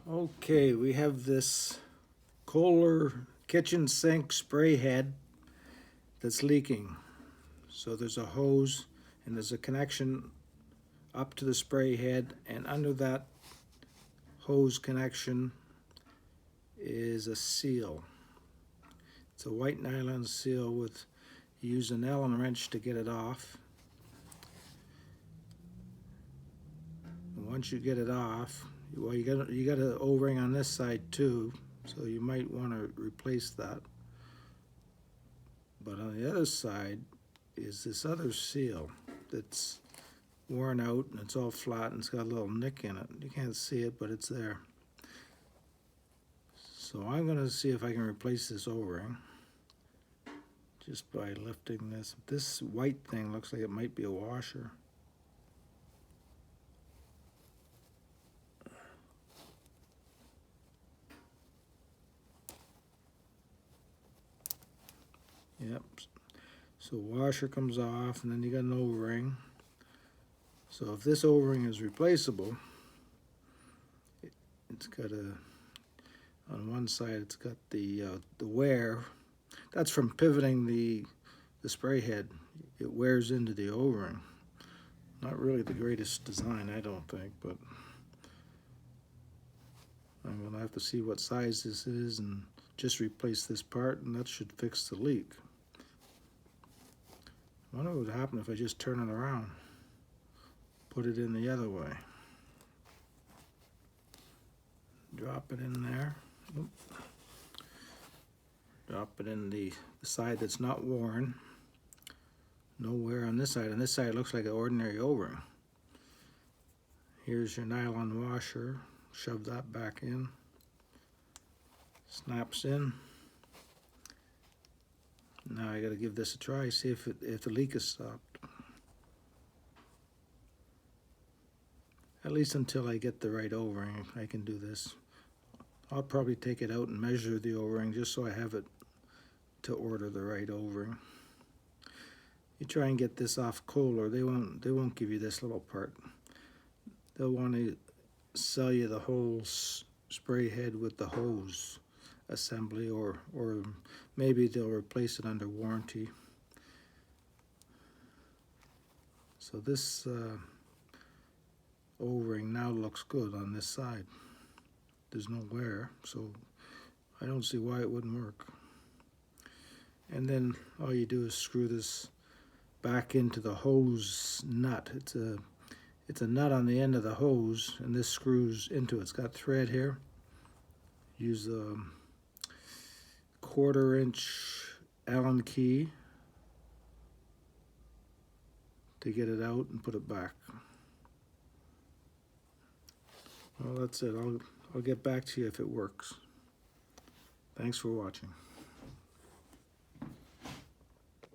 Okay, we have this Kohler kitchen sink spray head that's leaking. So there's a hose and there's a connection up to the spray head, and under that hose connection is a seal. It's a white nylon seal with, you use an Allen wrench to get it off. And once you get it off, well, you got an O-ring on this side too, so you might want to replace that. But on the other side is this other seal that's worn out and it's all flat and it's got a little nick in it. You can't see it, but it's there. So I'm going to see if I can replace this O-ring just by lifting this. This white thing looks like it might be a washer. Yep. So washer comes off, and then you got an O-ring. So if this O-ring is replaceable, it's got on one side it's got the wear. That's from pivoting the spray head. It wears into the O-ring. Not really the greatest design, I don't think, but I'm gonna have to see what size this is and just replace this part, and that should fix the leak. I wonder what would happen if I just turn it around, put it in the other way. Drop it in there. Oop. Drop it in the side that's not worn. No wear on this side. On this side it looks like an ordinary O-ring. Here's your nylon washer. Shove that back in. Snaps in. Now I got to give this a try, see if the leak has stopped. At least until I get the right O-ring, I can do this. I'll probably take it out and measure the O-ring just so I have it to order the right O-ring. You try and get this off Kohler, they won't give you this little part. They'll want to sell you the whole spray head with the hose assembly, or maybe they'll replace it under warranty. So this O-ring now looks good on this side. There's no wear, so I don't see why it wouldn't work. And then all you do is screw this back into the hose nut. It's a nut on the end of the hose, and this screws into it. It's got thread here. Use a 1/4 inch Allen key to get it out and put it back. Well, that's it. I'll get back to you if it works. Thanks for watching.